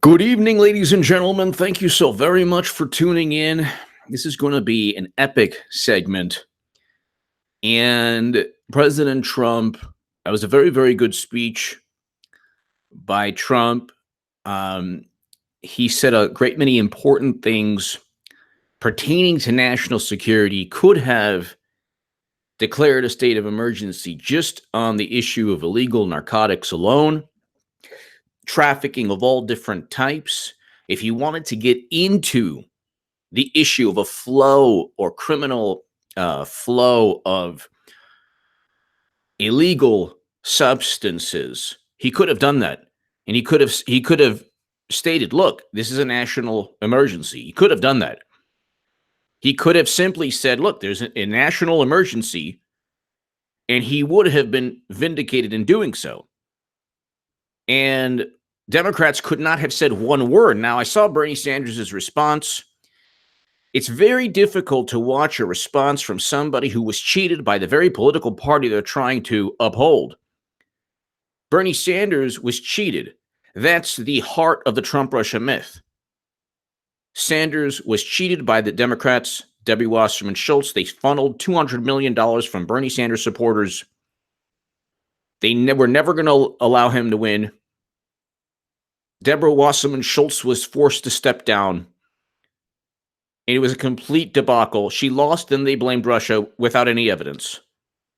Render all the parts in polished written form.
Good evening, ladies and gentlemen. Thank you so very much for tuning in. This is going to be an epic segment. And President Trump, that was a very, very good speech by Trump. Um, he said a great many important things pertaining to national security, could have declared a state of emergency just on the issue of illegal narcotics alone, trafficking of all different types. If he wanted to get into the issue of a flow or criminal flow of illegal substances, he could have done that, and he could have stated, "Look, this is a national emergency." He could have done that. He could have simply said, "Look, there's a national emergency," and he would have been vindicated in doing so. And Democrats could not have said one word. Now, I saw Bernie Sanders' response. It's very difficult to watch a response from somebody who was cheated by the very political party they're trying to uphold. Bernie Sanders was cheated. That's the heart of the Trump-Russia myth. Sanders was cheated by the Democrats, Debbie Wasserman Schultz. They funneled $200 million from Bernie Sanders supporters. They were never going to allow him to win. Deborah Wasserman Schultz was forced to step down. And it was a complete debacle. She lost, and they blamed Russia without any evidence.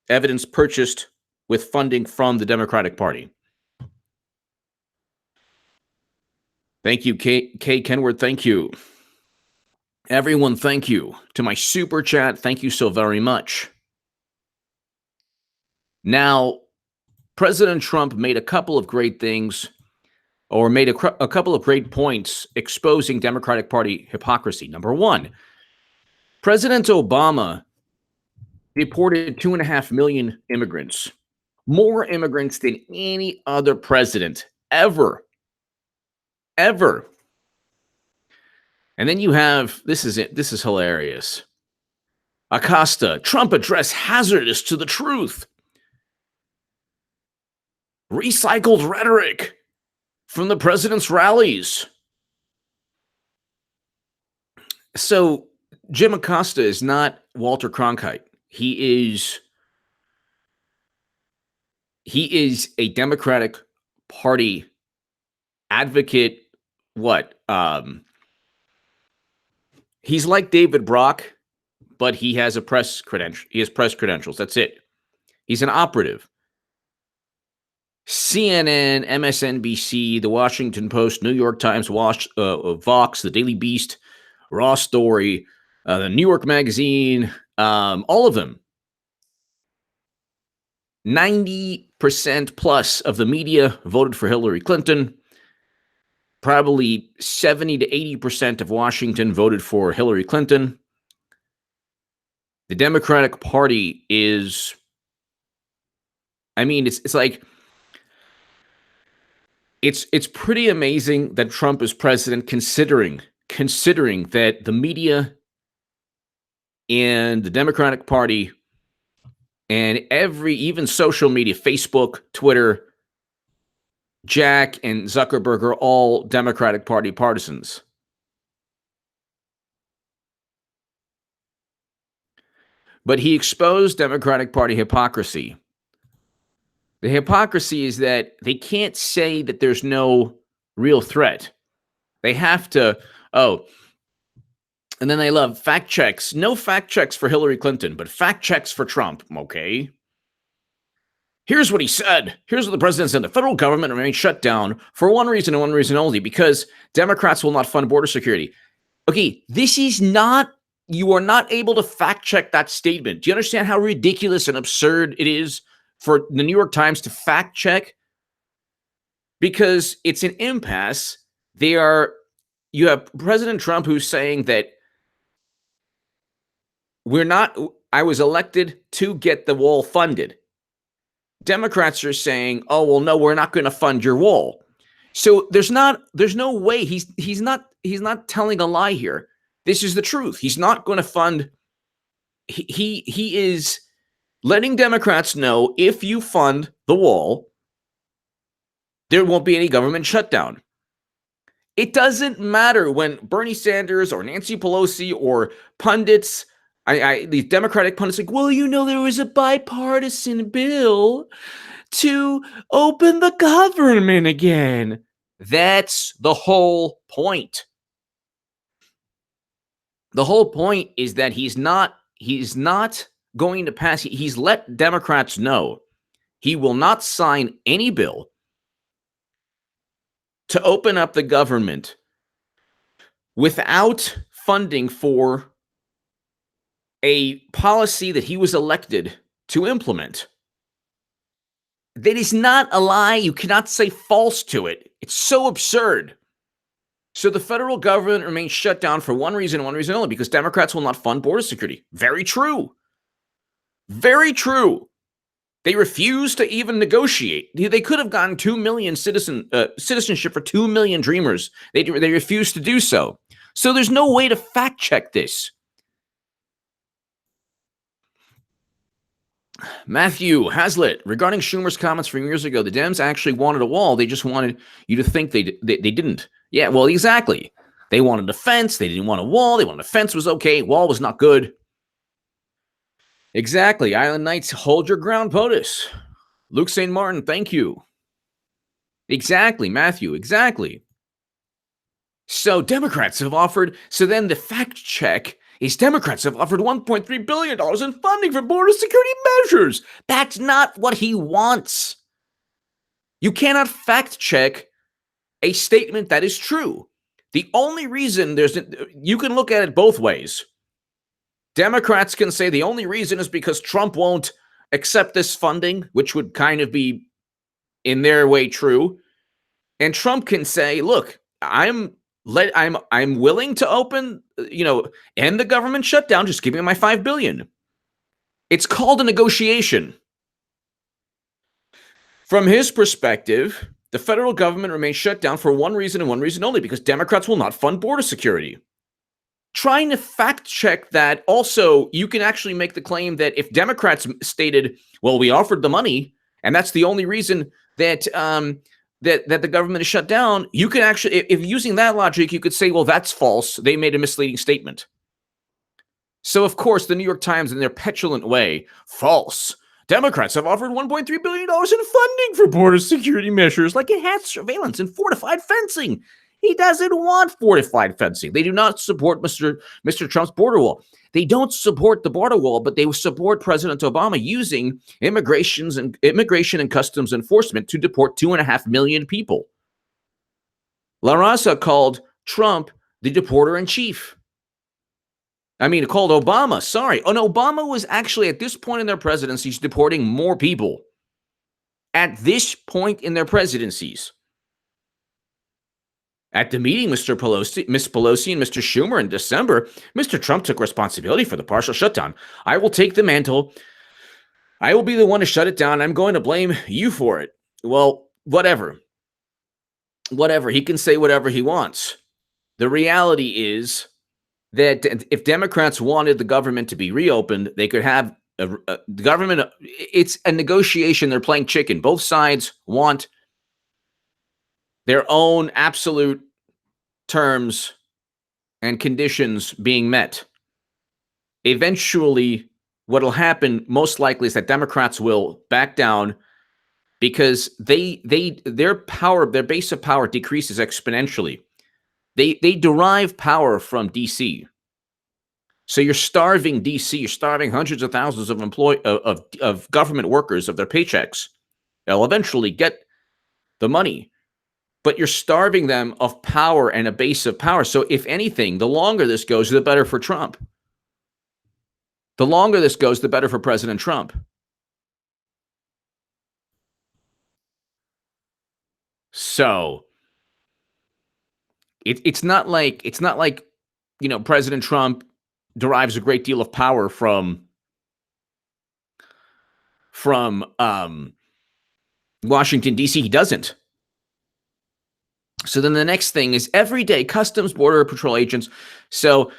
Evidence purchased with funding from the Democratic Party. Thank you, K. Kenward. Thank you. Everyone, thank you. To my super chat, thank you so very much. Now, President Trump made a couple of great things, or made a couple of great points exposing Democratic Party hypocrisy. Number one, President Obama deported 2.5 million immigrants, more immigrants than any other president ever. And then you have, this is hilarious. Acosta, Trump address hazardous to the truth. Recycled rhetoric from the president's rallies. So Jim Acosta is not Walter Cronkite. He is a Democratic Party advocate. He's like David Brock, but he has a press credential. He has press credentials. That's it. He's an operative. CNN, MSNBC, The Washington Post, New York Times, Vox, The Daily Beast, Raw Story, the New York Magazine, all of them. 90% plus of the media voted for Hillary Clinton. Probably 70 to 80% of Washington voted for Hillary Clinton. The Democratic Party is, it's like, it's pretty amazing that Trump is president, considering that the media and the Democratic Party and even social media, Facebook, Twitter, Jack and Zuckerberg are all Democratic Party partisans. But he exposed Democratic Party hypocrisy. The hypocrisy is that they can't say that there's no real threat. They have to, and then they love fact checks. No fact checks for Hillary Clinton, but fact checks for Trump. Okay. Here's what he said. Here's what the president said. The federal government remains shut down for one reason and one reason only, because Democrats will not fund border security. Okay, you are not able to fact check that statement. Do you understand how ridiculous and absurd it is for the New York Times to fact check? Because it's an impasse. You have President Trump who's saying that I was elected to get the wall funded. Democrats are saying, "Oh, well, no, we're not going to fund your wall." So there's no way he's not telling a lie here. This is the truth. He's not going to fund. He is letting Democrats know, if you fund the wall, there won't be any government shutdown. It doesn't matter when Bernie Sanders or Nancy Pelosi or pundits, these Democratic pundits, like, well, there was a bipartisan bill to open the government again. That's the whole point. The whole point is that he's not going to pass. He's let Democrats know he will not sign any bill to open up the government without funding for a policy that he was elected to implement. That is not a lie. You cannot say false to it. It's so absurd. So the federal government remains shut down for one reason only, because Democrats will not fund border security. Very true. Very true. They refuse to even negotiate. They could have gotten 2 million citizenship for 2 million dreamers. They refuse to do so. So there's no way to fact check this. Matthew Hazlitt, regarding Schumer's comments from years ago, the Dems actually wanted a wall. They just wanted you to think they didn't. Yeah, well, exactly. They wanted a fence. They didn't want a wall. They wanted a fence was okay. Wall was not good. Exactly. Island Knights, hold your ground, POTUS. Luke St. Martin, thank you. Exactly, Matthew, exactly. So Democrats have offered, so then the fact check is Democrats have offered $1.3 billion in funding for border security measures. That's not what he wants. You cannot fact check a statement that is true. The only reason you can look at it both ways. Democrats can say the only reason is because Trump won't accept this funding, which would kind of be in their way true. And Trump can say, look, I'm willing to open, end the government shutdown. Just give me my $5 billion. It's called a negotiation. From his perspective, the federal government remains shut down for one reason and one reason only, because Democrats will not fund border security. Trying to fact check that, also, you can actually make the claim that if Democrats stated, well, we offered the money, and that's the only reason that that the government is shut down, you can actually, if using that logic, you could say, well, that's false. They made a misleading statement. So, of course, the New York Times, in their petulant way, false. Democrats have offered $1.3 billion in funding for border security measures, like enhanced surveillance and fortified fencing. He doesn't want fortified fencing. They do not support Mr. Trump's border wall. They don't support the border wall, but they support President Obama using immigration and customs enforcement to deport 2.5 million people. La Raza called Trump the deporter-in-chief. Called Obama, sorry. And Obama was actually, at this point in their presidencies, deporting more people. At this point in their presidencies. At the meeting, Miss Pelosi and Mr. Schumer in December, Mr. Trump took responsibility for the partial shutdown. I will take the mantle. I will be the one to shut it down. I'm going to blame you for it. Well, whatever. Whatever. He can say whatever he wants. The reality is that if Democrats wanted the government to be reopened, they could have the government. It's a negotiation. They're playing chicken. Both sides want their own absolute terms and conditions being met. Eventually, what will happen most likely is that Democrats will back down because their base of power decreases exponentially. They derive power from DC. So you're starving DC. You're starving hundreds of thousands of government workers of their paychecks. They'll eventually get the money. But you're starving them of power and a base of power. So if anything, the longer this goes, the better for Trump. The longer this goes, the better for President Trump. So it's not like President Trump derives a great deal of power from Washington, D.C. He doesn't. So then the next thing is everyday Customs Border Patrol agents. So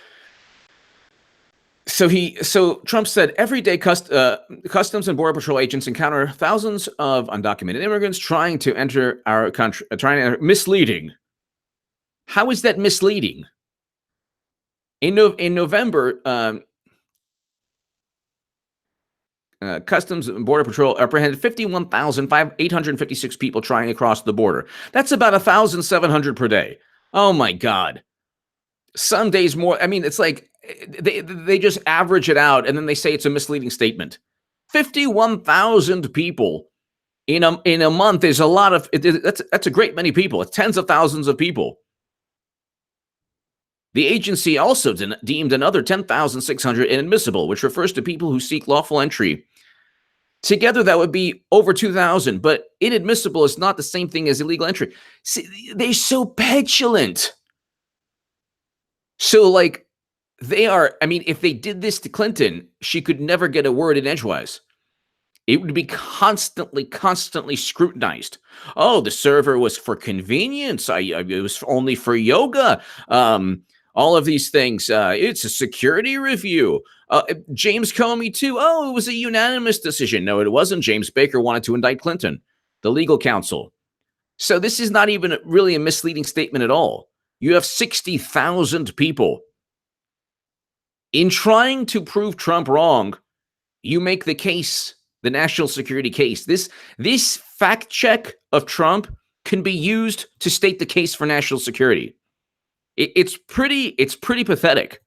Trump said everyday Customs and Border Patrol agents encounter thousands of undocumented immigrants trying to enter our country, misleading How is that misleading? In November, Customs and Border Patrol apprehended 51,856 people trying to cross the border. That's about 1,700 per day. Oh my God. Some days more. I mean, it's like they just average it out and then they say it's a misleading statement. 51,000 people in a month is a lot of. That's a great many people. It's tens of thousands of people. The agency also deemed another 10,600 inadmissible, which refers to people who seek lawful entry. Together, that would be over 2,000, but inadmissible is not the same thing as illegal entry. See, they're so petulant. So, like, they are, I mean, if they did this to Clinton, she could never get a word in edgewise. It would be constantly scrutinized. Oh, the server was for convenience. It was only for yoga. All of these things. It's a security review. James Comey, too. Oh, it was a unanimous decision. No, it wasn't. James Baker wanted to indict Clinton, the legal counsel. So this is not even really a misleading statement at all. You have 60,000 people. In trying to prove Trump wrong, you make the case, the national security case. This fact check of Trump can be used to state the case for national security. It's pretty pathetic.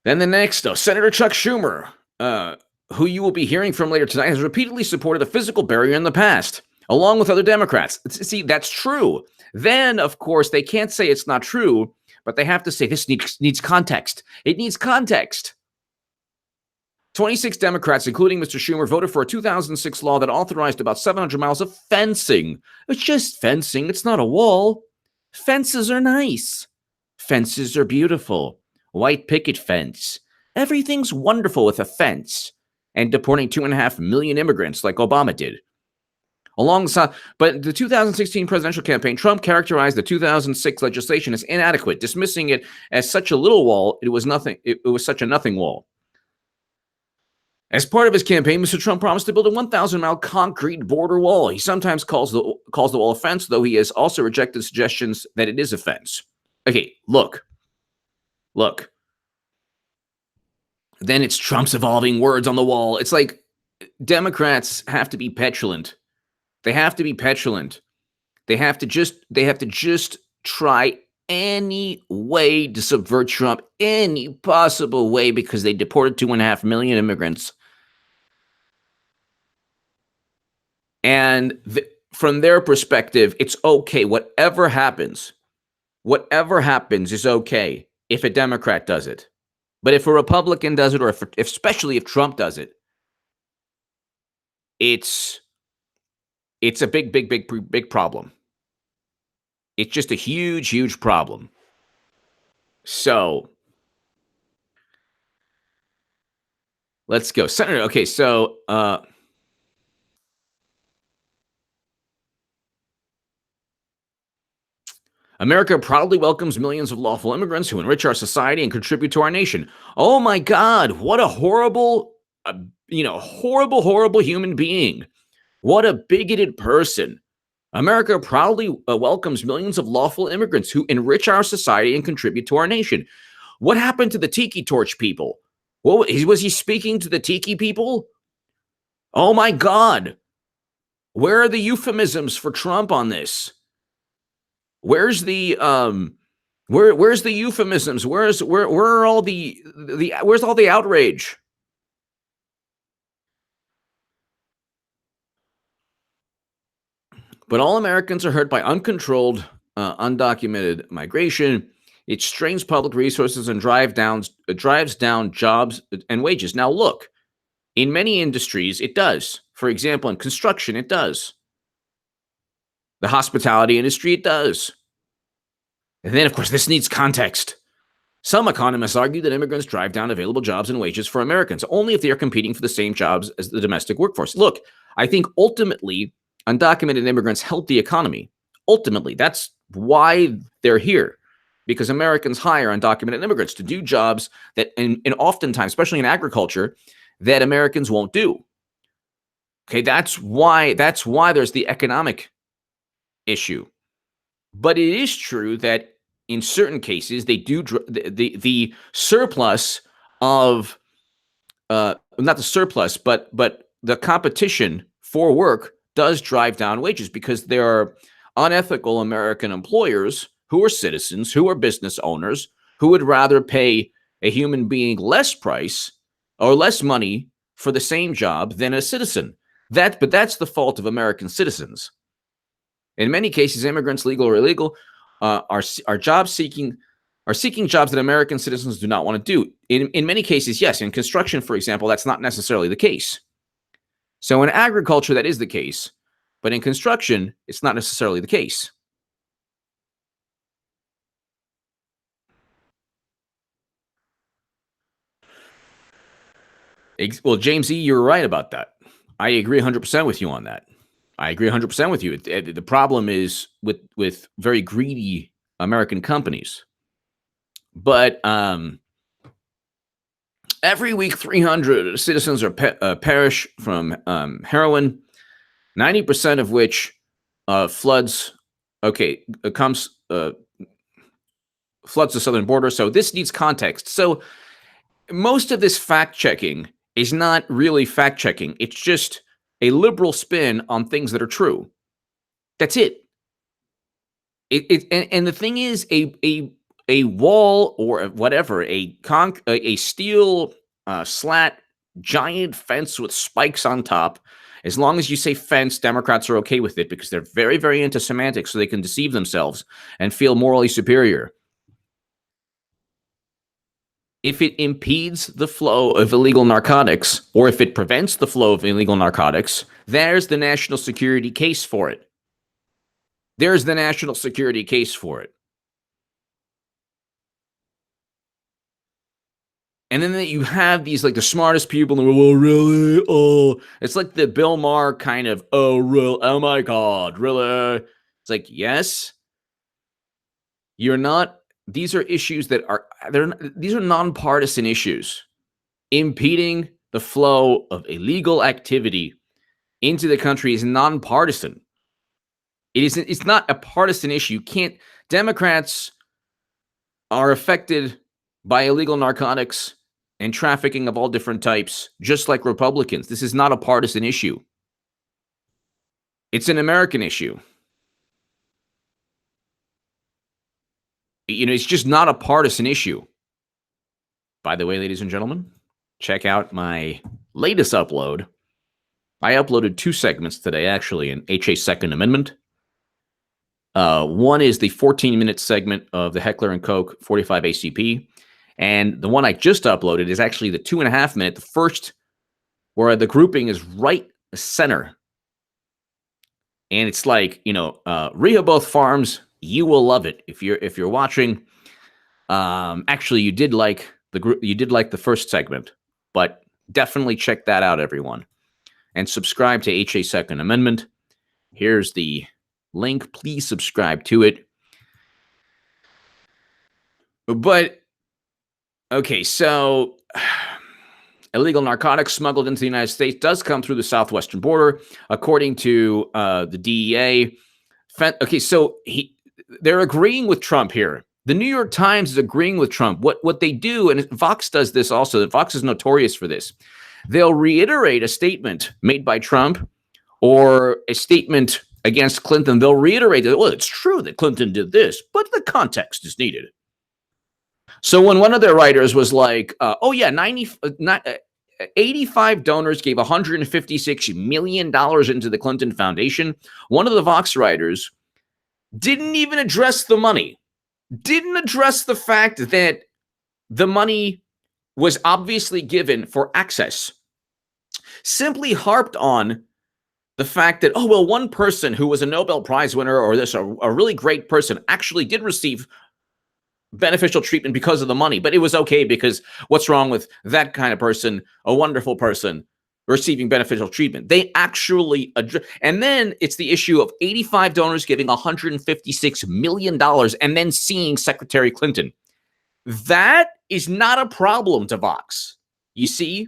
Then the next, Senator Chuck Schumer, who you will be hearing from later tonight, has repeatedly supported a physical barrier in the past, along with other Democrats. See, that's true. Then, of course, they can't say it's not true, but they have to say this needs context. It needs context. 26 Democrats, including Mr. Schumer, voted for a 2006 law that authorized about 700 miles of fencing. It's just fencing. It's not a wall. Fences are nice. Fences are beautiful. White picket fence. Everything's wonderful with a fence. And deporting 2.5 million immigrants like Obama did. Alongside, but the 2016 presidential campaign, Trump characterized the 2006 legislation as inadequate, dismissing it as such a little wall. It was nothing. It was such a nothing wall. As part of his campaign, Mr. Trump promised to build a 1,000-mile concrete border wall. He sometimes calls the wall a fence, though he has also rejected suggestions that it is a fence. Okay, look. Then it's Trump's evolving words on the wall. It's like Democrats have to be petulant. They have to be petulant. They have to just try any way to subvert Trump, any possible way, because they deported 2.5 million immigrants. And from their perspective, it's okay. Whatever happens is okay if a Democrat does it. But if a Republican does it, or especially if Trump does it, it's a big problem. It's just a huge problem. So let's go. Senator, okay, so America proudly welcomes millions of lawful immigrants who enrich our society and contribute to our nation. Oh my God, what a horrible human being. What a bigoted person. America proudly welcomes millions of lawful immigrants who enrich our society and contribute to our nation. What happened to the Tiki Torch people? Was he speaking to the Tiki people? Oh my God. Where are the euphemisms for Trump on this? Where's the where's the euphemisms? Where are all the where's all the outrage? But all Americans are hurt by uncontrolled, undocumented migration. It strains public resources and drives down jobs and wages. Now, look, in many industries, it does. For example, in construction, it does. The hospitality industry, it does. And then, of course, this needs context. Some economists argue that immigrants drive down available jobs and wages for Americans, only if they are competing for the same jobs as the domestic workforce. Look, I think ultimately, undocumented immigrants help the economy. Ultimately, that's why they're here, because Americans hire undocumented immigrants to do jobs that, and oftentimes, especially in agriculture, that Americans won't do. Okay, that's why there's the economic issue. But it is true that in certain cases, they do the surplus of not the surplus, but the competition for work does drive down wages because there are unethical American employers who are citizens, who are business owners, who would rather pay a human being less price or less money for the same job than a citizen. But that's the fault of American citizens. In many cases, immigrants, legal or illegal, are job seeking, are seeking jobs that American citizens do not want to do. In many cases, yes. In construction, for example, that's not necessarily the case. So in agriculture, that is the case, but in construction, it's not necessarily the case. Well, James E., you're right about that. I agree 100% with you on that. I agree 100% with you. The problem is with very greedy American companies. But every week, 300 citizens are perish from heroin, 90% of which floods. Okay, floods the southern border. So this needs context. So most of this fact checking is not really fact checking. It's just a liberal spin on things that are true. That's it. And the thing is, a wall or whatever, a steel slat giant fence with spikes on top. As long as you say fence, Democrats are okay with it because they're very, very into semantics, so they can deceive themselves and feel morally superior. If it impedes the flow of illegal narcotics, or if it prevents the flow of illegal narcotics, there's the national security case for it. There's the national security case for it. And then you have these like the smartest people in the world. Well, really? Oh, it's like the Bill Maher kind of, oh my God, really? It's like, yes, you're not. These are issues that these are nonpartisan issues. Impeding the flow of illegal activity into the country is nonpartisan. It's not a partisan issue. Democrats are affected by illegal narcotics and trafficking of all different types, just like Republicans. This is not a partisan issue. It's an American issue. It's just not a partisan issue. By the way, ladies and gentlemen, check out my latest upload. I uploaded 2 segments today, actually, in HA Second Amendment. One is the 14-minute segment of the Heckler & Koch 45 ACP. And the one I just uploaded is actually the 2.5-minute, the first, where the grouping is right center. And it's like, Rehoboth Farms, you will love it if you're watching. Actually, you did like the first segment, but definitely check that out, everyone, and subscribe to HA Second Amendment. Here's the link. Please subscribe to it. But okay, so illegal narcotics smuggled into the United States does come through the southwestern border, according to the DEA. Okay, so they're agreeing with Trump here. The New York Times is agreeing with Trump. What they do, and Vox does this also. Vox is notorious for this. They'll reiterate a statement made by Trump or a statement against Clinton. They'll reiterate that, well, it's true that Clinton did this, but the context is needed. So when one of their writers was like, 85 donors gave $156 million into the Clinton Foundation, one of the Vox writers didn't even address the money, didn't address the fact that the money was obviously given for access, simply harped on the fact that, one person who was a Nobel Prize winner or a really great person actually did receive beneficial treatment because of the money, but it was okay because what's wrong with that kind of person, a wonderful person, receiving beneficial treatment? They actually and then it's the issue of 85 donors giving $156 million and then seeing Secretary Clinton. That is not a problem to Vox. You see,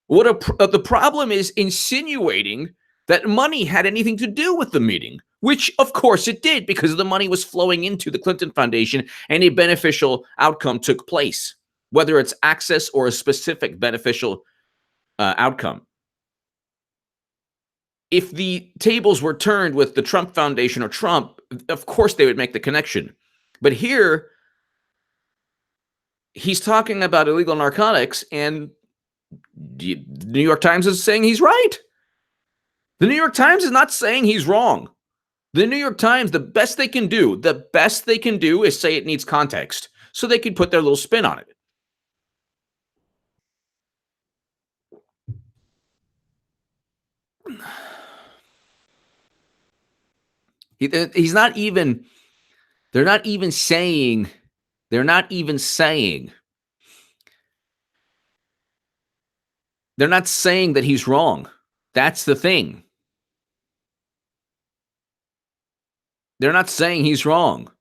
the problem is insinuating that money had anything to do with the meeting, which of course it did, because the money was flowing into the Clinton Foundation and a beneficial outcome took place, whether it's access or a specific beneficial outcome. If the tables were turned with the Trump Foundation or Trump, of course they would make the connection. But here, he's talking about illegal narcotics, and the New York Times is saying he's right. The New York Times is not saying he's wrong. The New York Times, the best they can do is say it needs context, so they can put their little spin on it. He's not even, they're not even saying that he's wrong. That's the thing. They're not saying he's wrong.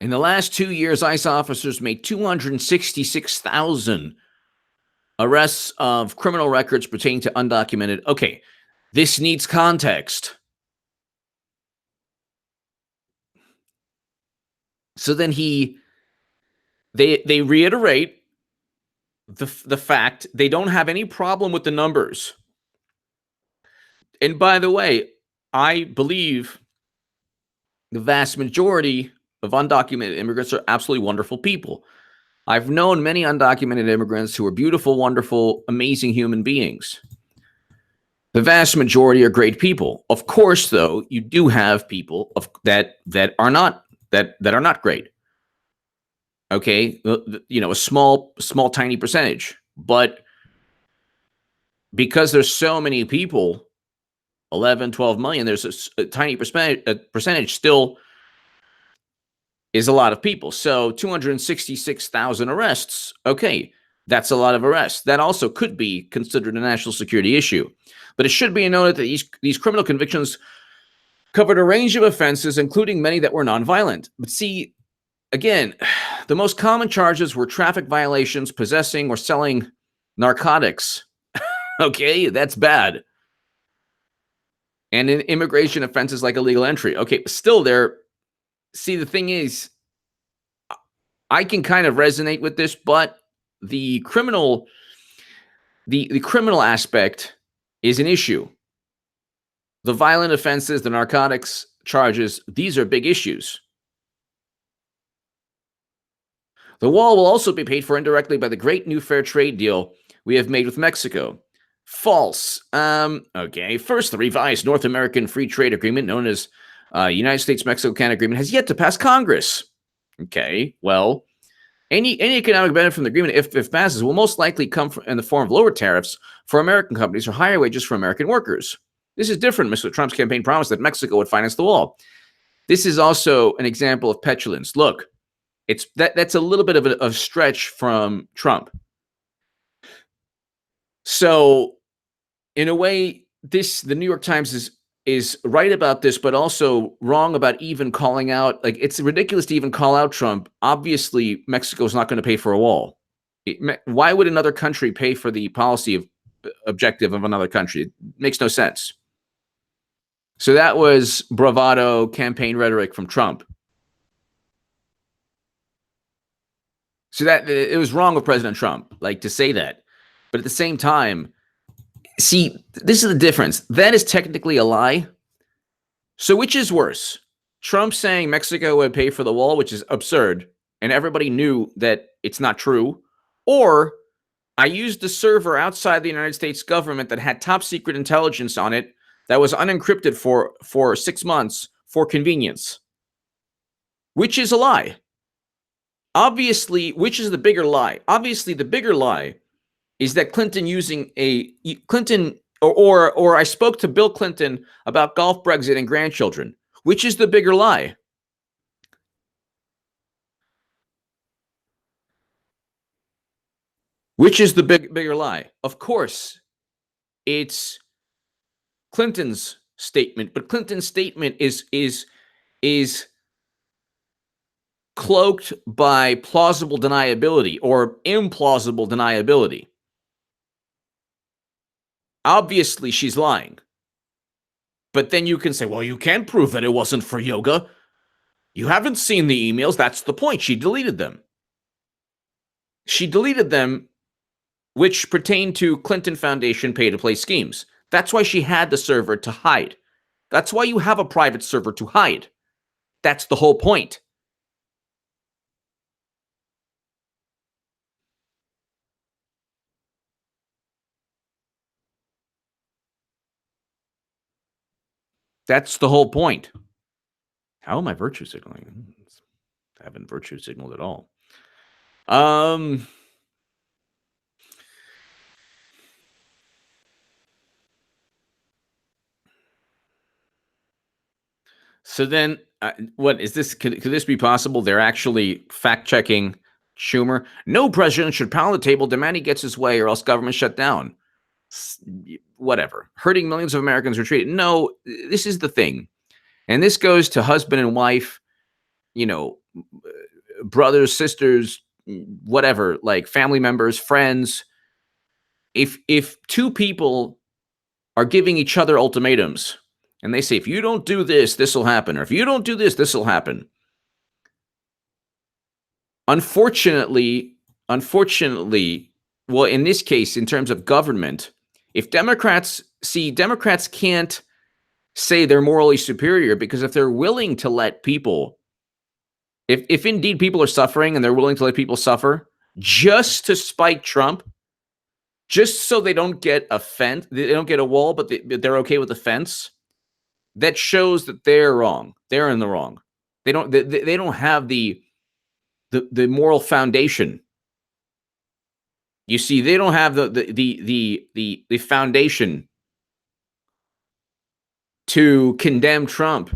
In the last 2 years, ICE officers made 266,000 arrests of criminal records pertaining to undocumented. Okay, this needs context. So then they reiterate the fact they don't have any problem with the numbers. And by the way, I believe the vast majority of undocumented immigrants are absolutely wonderful people. I've known many undocumented immigrants who are beautiful, wonderful, amazing human beings. The vast majority are great people. Of course, though, you do have people that are not great. Okay, a small, tiny percentage. But because there's so many people, 11, 12 million, there's a tiny percentage still is a lot of people. So 266,000 arrests. Okay, that's a lot of arrests. That also could be considered a national security issue. But it should be noted that these criminal convictions covered a range of offenses, including many that were nonviolent. But see, again, the most common charges were traffic violations, possessing or selling narcotics. Okay, that's bad. And in immigration offenses like illegal entry. Okay, still there. See, the thing is, I can kind of resonate with this, but the criminal aspect is an issue. The violent offenses, the narcotics charges, these are big issues. The wall will also be paid for indirectly by the great new fair trade deal we have made with Mexico. False. Okay. First, the revised North American Free Trade Agreement, known as United States-Mexico-Canada Agreement, has yet to pass Congress. Okay. Well, any economic benefit from the agreement, if passes, will most likely come in the form of lower tariffs for American companies or higher wages for American workers. This is different. Mr. Trump's campaign promised that Mexico would finance the wall. This is also an example of petulance. Look, that's a little bit of a stretch from Trump. So, in a way, the New York Times is right about this, but also wrong about even calling out. Like, it's ridiculous to even call out Trump. Obviously, Mexico's not going to pay for a wall. Why would another country pay for the policy objective of another country? It makes no sense. So that was bravado campaign rhetoric from Trump. So that it was wrong of President Trump, like, to say that. But at the same time, see, this is the difference. That is technically a lie. So which is worse? Trump saying Mexico would pay for the wall, which is absurd, and everybody knew that it's not true, or I used a server outside the United States government that had top secret intelligence on it that was unencrypted for 6 months for convenience. Which is a lie? Obviously, which is the bigger lie? Obviously, the bigger lie is that Clinton or I spoke to Bill Clinton about golf, Brexit, and grandchildren. Which is the bigger lie? Which is the bigger lie? Of course, it's Clinton's statement, but Clinton's statement is cloaked by plausible deniability or implausible deniability. Obviously, she's lying. But then you can say, well, you can't prove that it wasn't for yoga. You haven't seen the emails. That's the point. She deleted them. She deleted them, which pertain to Clinton Foundation pay-to-play schemes. That's why she had the server to hide. That's why you have a private server to hide. That's the whole point. That's the whole point. How am I virtue signaling? I haven't virtue signaled at all. So then, what is this? Could this be possible? They're actually fact-checking Schumer. No president should pound the table, demand he gets his way, or else government shut down. Whatever. Hurting millions of Americans are treated. No, this is the thing. And this goes to husband and wife, brothers, sisters, whatever, like family members, friends. If two people are giving each other ultimatums and they say, if you don't do this, this will happen, or if you don't do this, this will happen. Unfortunately, well, in this case, in terms of government, if Democrats can't say they're morally superior, because if they're willing to let people, if indeed people are suffering and they're willing to let people suffer just to spite Trump, just so they don't get a fence, they don't get a wall, but they're okay with the fence, that shows that they're wrong. They're in the wrong. They don't have the moral foundation. You see, they don't have the foundation to condemn Trump,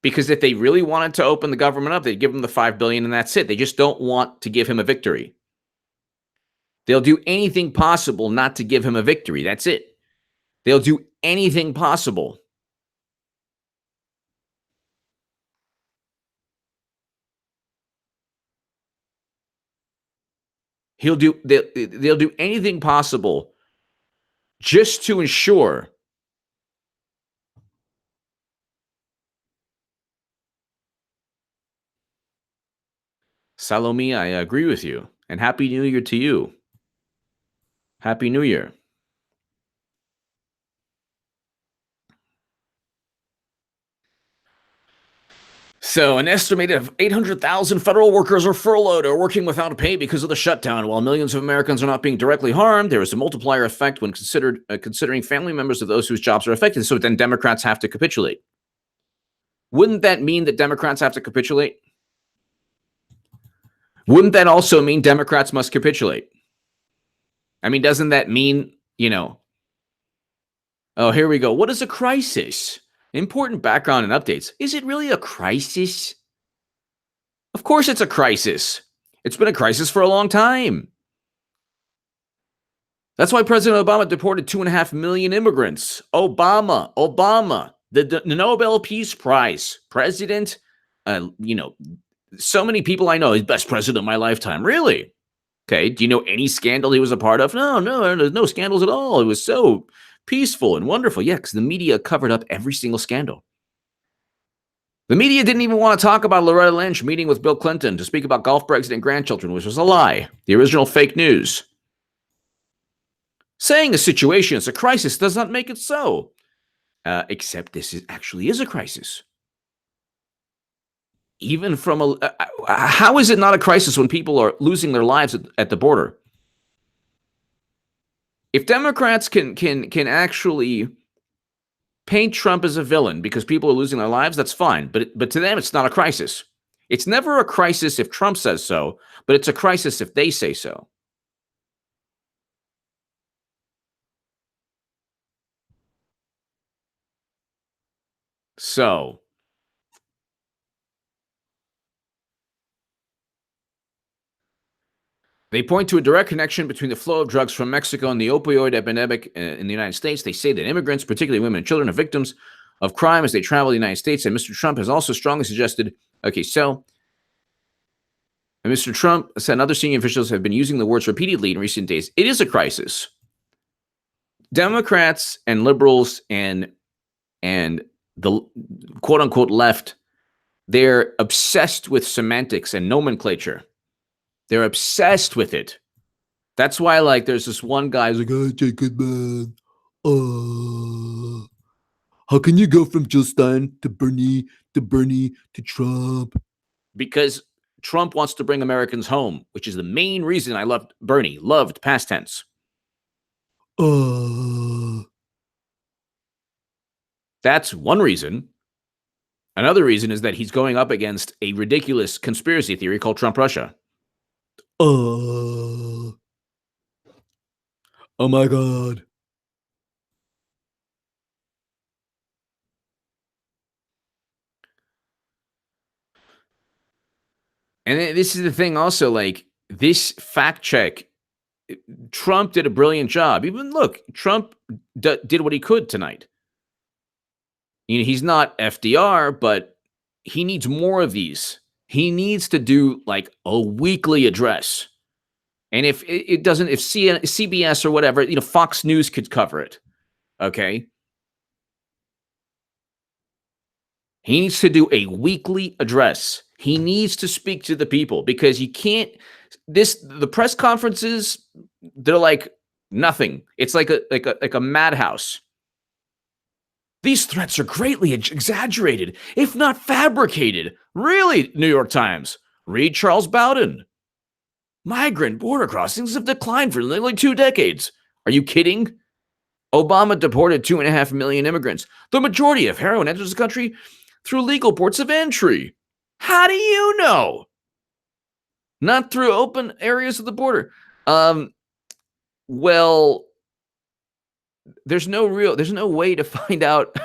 because if they really wanted to open the government up, they'd give him the $5 billion and that's it. They just don't want to give him a victory. They'll do anything possible not to give him a victory. That's it. They'll do anything possible. They'll do anything possible just to ensure Salome, I agree with you. And Happy New Year to you. Happy New Year. So an estimated 800,000 federal workers are furloughed or working without pay because of the shutdown. While millions of Americans are not being directly harmed, there is a multiplier effect when considering family members of those whose jobs are affected. So then Democrats have to capitulate. Wouldn't that mean that Democrats have to capitulate? Wouldn't that also mean Democrats must capitulate? I mean, doesn't that mean, oh, here we go. What is a crisis? Important background and updates. Is it really a crisis? Of course it's a crisis. It's been a crisis for a long time. That's why President Obama deported 2.5 million immigrants. Obama, the Nobel Peace Prize, president, so many people I know, he's best president of my lifetime. Really? Okay. Do you know any scandal he was a part of? No, there's no scandals at all. It was so peaceful and wonderful. Yeah, because the media covered up every single scandal. The media didn't even want to talk about Loretta Lynch meeting with Bill Clinton to speak about golf, Brexit, and grandchildren, which was a lie. The original fake news. Saying a situation is a crisis does not make it so. Except this actually is a crisis. Even from how is it not a crisis when people are losing their lives at the border? If Democrats can actually paint Trump as a villain because people are losing their lives, that's fine. But to them, it's not a crisis. It's never a crisis if Trump says so, but it's a crisis if they say so. So they point to a direct connection between the flow of drugs from Mexico and the opioid epidemic in the United States. They say that immigrants, particularly women and children, are victims of crime as they travel to the United States. And Mr. Trump has also strongly suggested, okay, so And Mr. Trump said other senior officials have been using the words repeatedly in recent days. It is a crisis. Democrats and liberals and the quote unquote left, they're obsessed with semantics and nomenclature. They're obsessed with it. That's why, like, there's this one guy who's like, "Oh, Jacob, man, how can you go from Jill Stein to Bernie to Trump?" Because Trump wants to bring Americans home, which is the main reason I loved Bernie. Loved, past tense. That's one reason. Another reason is that he's going up against a ridiculous conspiracy theory called Trump Russia. Oh my God. And this is the thing also, like, this fact check, Trump did a brilliant job. Even look, Trump did what he could tonight. You know, he's not FDR, but he needs more of these. He needs to do like a weekly address. And if it doesn't, if CBS or whatever, you know, Fox News could cover it. Okay. He needs to do a weekly address. He needs to speak to the people because you can't, the press conferences, they're like nothing. It's like a madhouse. These threats are greatly exaggerated, if not fabricated. Really, New York Times. Read Charles Bowden. Migrant border crossings have declined for nearly 2 decades. Are you kidding? Obama deported 2.5 million immigrants. The majority of heroin enters the country through legal ports of entry. How do you know? Not through open areas of the border. Well, there's no way to find out.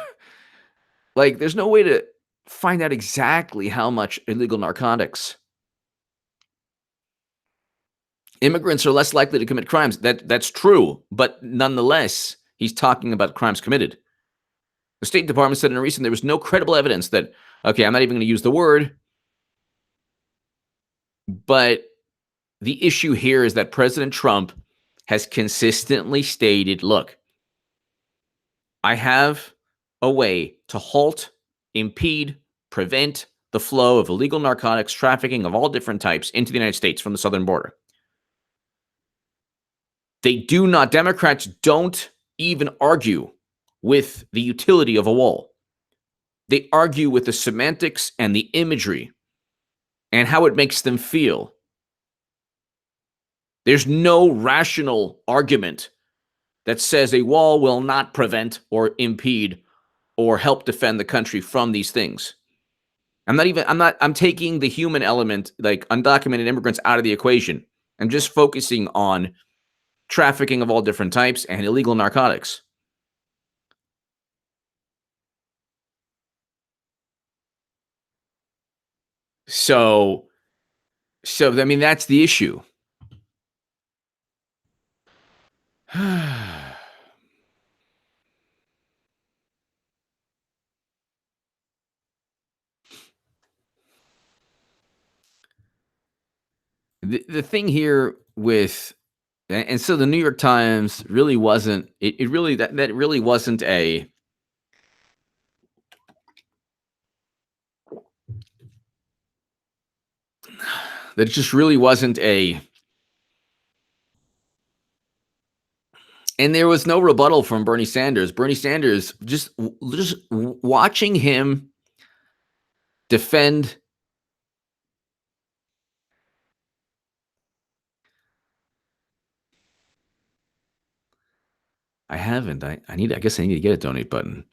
Like, there's no way to find out exactly how much illegal narcotics. Immigrants are less likely to commit crimes. That's true, but nonetheless, he's talking about crimes committed. The State Department said in a recent there was no credible evidence that, okay, I'm not even going to use the word, but the issue here is that President Trump has consistently stated, look, I have a way to halt, impede, prevent the flow of illegal narcotics, trafficking of all different types into the United States from the southern border. Democrats don't even argue with the utility of a wall. They argue with the semantics and the imagery and how it makes them feel. There's no rational argument that says a wall will not prevent or impede or help defend the country from these things. I'm taking the human element, like undocumented immigrants, out of the equation. I'm just focusing on trafficking of all different types and illegal narcotics. So I mean, that's the issue. The thing here with, and so the New York Times really wasn't, it really, that really wasn't a, that just really wasn't a, and there was no rebuttal from Bernie Sanders. Bernie Sanders, just watching him defend. I haven't. I guess I need to get a donate button.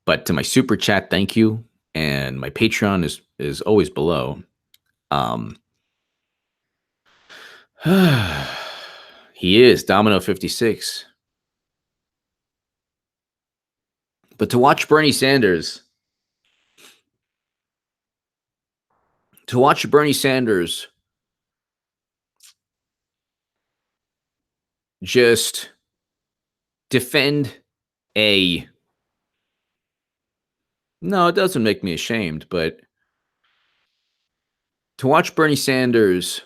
But to my super chat, thank you. And my Patreon is always below. He is Domino 56. But to watch Bernie Sanders, just defend a, no, it doesn't make me ashamed, but to watch Bernie Sanders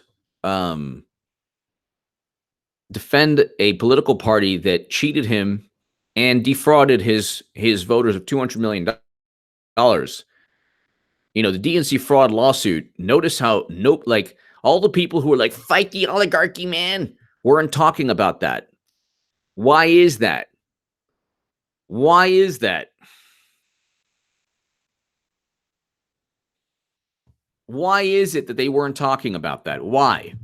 defend a political party that cheated him and defrauded his voters of $200 million. You know, the DNC fraud lawsuit. Notice how like all the people who were like, fight the oligarchy, man, weren't talking about that. Why is that? Why is that? Why is it that they weren't talking about that? Why?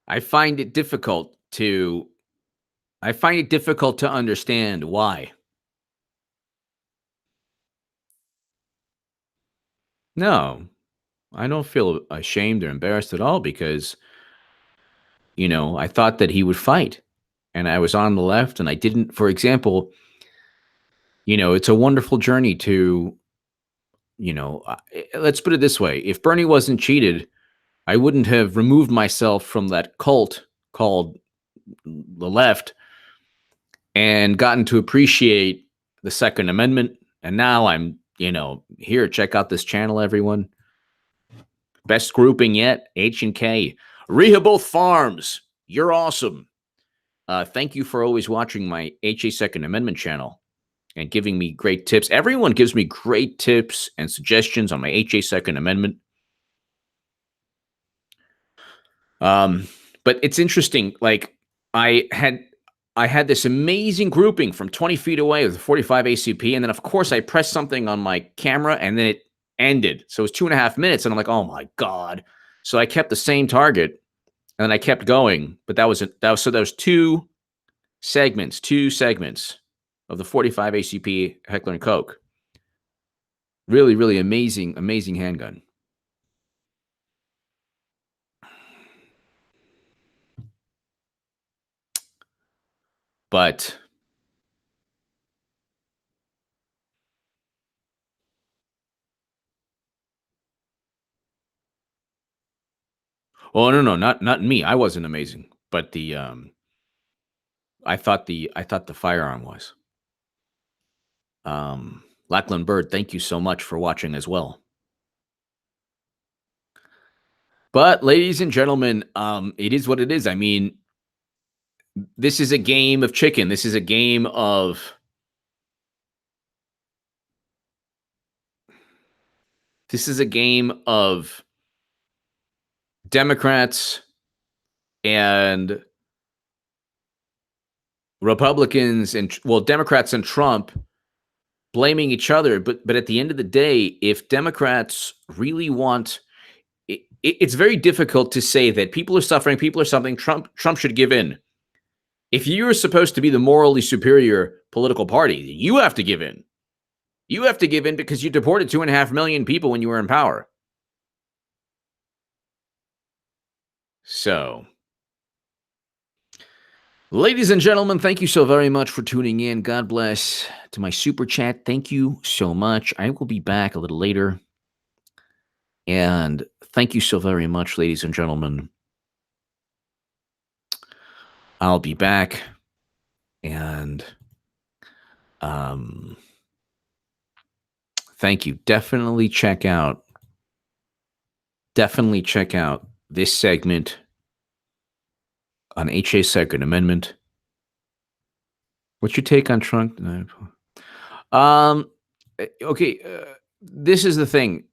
I find it difficult to understand why. No, I don't feel ashamed or embarrassed at all because, you know, I thought that he would fight and I was on the left and I didn't. For example, you know, it's a wonderful journey to, you know, let's put it this way. If Bernie wasn't cheated, I wouldn't have removed myself from that cult called the left and gotten to appreciate the Second Amendment. And now I'm, you know, here, check out this channel, everyone. Best grouping yet, H&K. Rehoboth Farms, you're awesome. Thank you for always watching my HA Second Amendment channel and giving me great tips. Everyone gives me great tips and suggestions on my HA Second Amendment. But it's interesting. Like I had this amazing grouping from 20 feet away with 45 ACP. And then, of course, I pressed something on my camera and then it ended. So it was 2.5 minutes. And I'm like, oh, my God. So I kept the same target and then I kept going. But that was two segments of the 45 ACP Heckler and Koch. Really, really amazing handgun. But oh no, not me. I wasn't amazing, but the I thought the firearm was. Lackland Bird, thank you so much for watching as well. But ladies and gentlemen, it is what it is. I mean, this is a game of chicken. This is a game of Democrats and Republicans and, well, Democrats and Trump blaming each other. But at the end of the day, if Democrats really want, it's very difficult to say that people are suffering, people are something, Trump should give in. If you're supposed to be the morally superior political party, you have to give in. You have to give in because you deported 2.5 million people when you were in power. So, ladies and gentlemen, thank you so very much for tuning in. God bless. To my super chat, thank you so much. I will be back a little later. And thank you so very much, ladies and gentlemen. I'll be back. And thank you. Definitely check out this segment on HA Second Amendment. What's your take on Trump? Okay, this is the thing.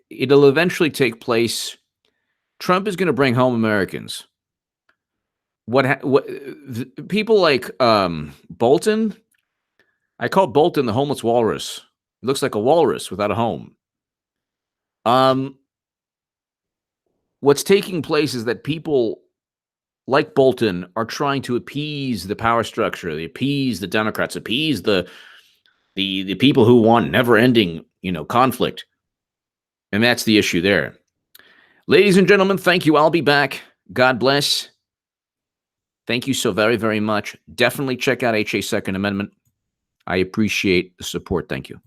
It'll eventually take place. Trump is going to bring home Americans. People like Bolton? I call Bolton the homeless walrus. It looks like a walrus without a home. What's taking place is that people like Bolton are trying to appease the power structure, they appease the Democrats, appease the people who want never-ending, conflict. And that's the issue there. Ladies and gentlemen, thank you. I'll be back. God bless. Thank you so very, very much. Definitely check out HA Second Amendment. I appreciate the support. Thank you.